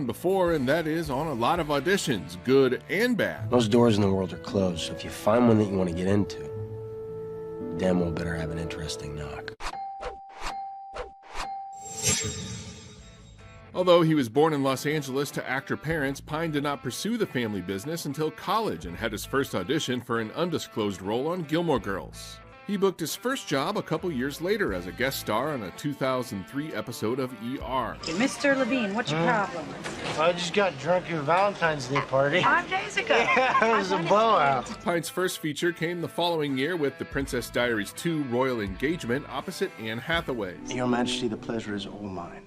before, and that is on a lot of auditions, good and bad. Most doors in the world are closed, so if you find one that you want to get into, you damn well better have an interesting knock. Although he was born in Los Angeles to actor parents, Pine did not pursue the family business until college and had his first audition for an undisclosed role on Gilmore Girls. He booked his first job a couple years later as a guest star on a 2003 episode of ER. Hey, Mr. Levine, what's your problem? I just got drunk at your Valentine's Day party. 5 days ago. Yeah, it was a blowout. Pine's first feature came the following year with The Princess Diaries 2 Royal Engagement opposite Anne Hathaway. Your Majesty, the pleasure is all mine.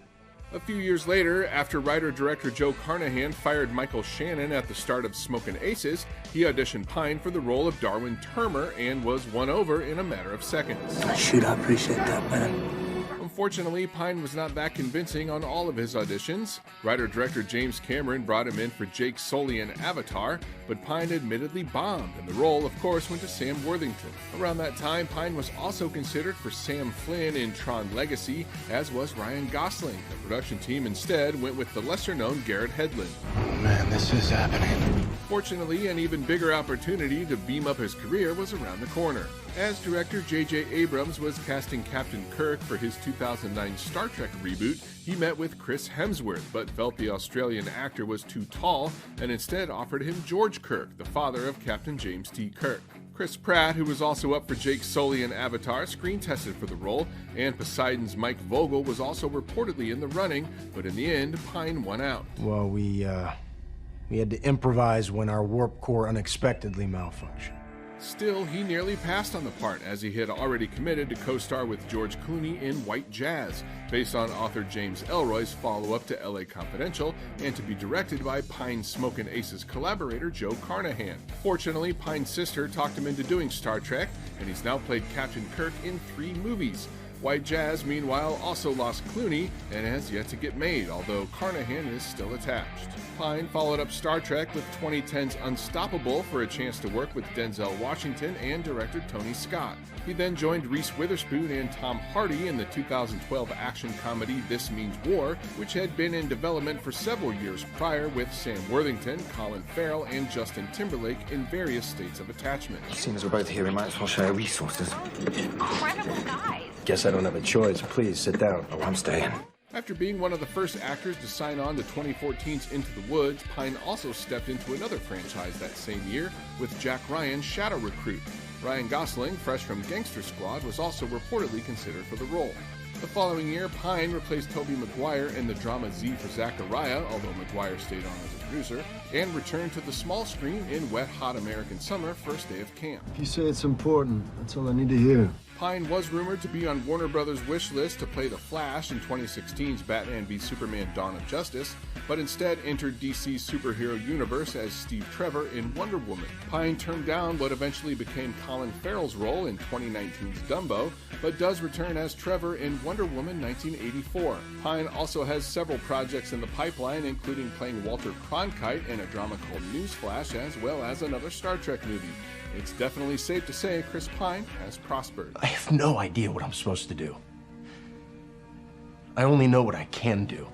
A few years later, after writer-director Joe Carnahan fired Michael Shannon at the start of Smokin' Aces, he auditioned Pine for the role of Darwin Termer and was won over in a matter of seconds. Shoot, I appreciate that, man. Unfortunately, Pine was not that convincing on all of his auditions. Writer-director James Cameron brought him in for Jake Sully in Avatar, but Pine admittedly bombed, and the role, of course, went to Sam Worthington. Around that time, Pine was also considered for Sam Flynn in Tron Legacy, as was Ryan Gosling. The production team instead went with the lesser-known Garrett Hedlund. Oh man, this is happening. Fortunately, an even bigger opportunity to beam up his career was around the corner. As director J.J. Abrams was casting Captain Kirk for his 2009 Star Trek reboot, he met with Chris Hemsworth, but felt the Australian actor was too tall and instead offered him George Kirk, the father of Captain James T. Kirk. Chris Pratt, who was also up for Jake Sully in Avatar, screen tested for the role, and Poseidon's Mike Vogel was also reportedly in the running, but in the end, Pine won out. Well, we had to improvise when our warp core unexpectedly malfunctioned. Still, he nearly passed on the part, as he had already committed to co-star with George Clooney in White Jazz, based on author James Ellroy's follow-up to L.A. Confidential, and to be directed by Pine's Smokin' Aces collaborator Joe Carnahan. Fortunately, Pine's sister talked him into doing Star Trek, and he's now played Captain Kirk in 3 movies. White Jazz, meanwhile, also lost Clooney and has yet to get made, although Carnahan is still attached. Pine followed up Star Trek with 2010's Unstoppable for a chance to work with Denzel Washington and director Tony Scott. He then joined Reese Witherspoon and Tom Hardy in the 2012 action comedy This Means War, which had been in development for several years prior with Sam Worthington, Colin Farrell, and Justin Timberlake in various states of attachment. Seeing as we're both here, we might as well share resources. Incredible guys. Guess I don't have a choice. Please, sit down. Oh, I'm staying. After being one of the first actors to sign on to 2014's Into the Woods, Pine also stepped into another franchise that same year with Jack Ryan's Shadow Recruit. Ryan Gosling, fresh from Gangster Squad, was also reportedly considered for the role. The following year, Pine replaced Tobey Maguire in the drama Z for Zachariah, although Maguire stayed on as a producer, and returned to the small screen in Wet Hot American Summer, first day of camp. If you say it's important, that's all I need to hear. Pine was rumored to be on Warner Brothers' wish list to play the Flash in 2016's Batman v Superman Dawn of Justice, but instead entered DC's superhero universe as Steve Trevor in Wonder Woman. Pine turned down what eventually became Colin Farrell's role in 2019's Dumbo, but does return as Trevor in Wonder Woman 1984. Pine also has several projects in the pipeline, including playing Walter Cronkite in a drama called Newsflash, as well as another Star Trek movie. It's definitely safe to say Chris Pine has prospered. I have no idea what I'm supposed to do. I only know what I can do.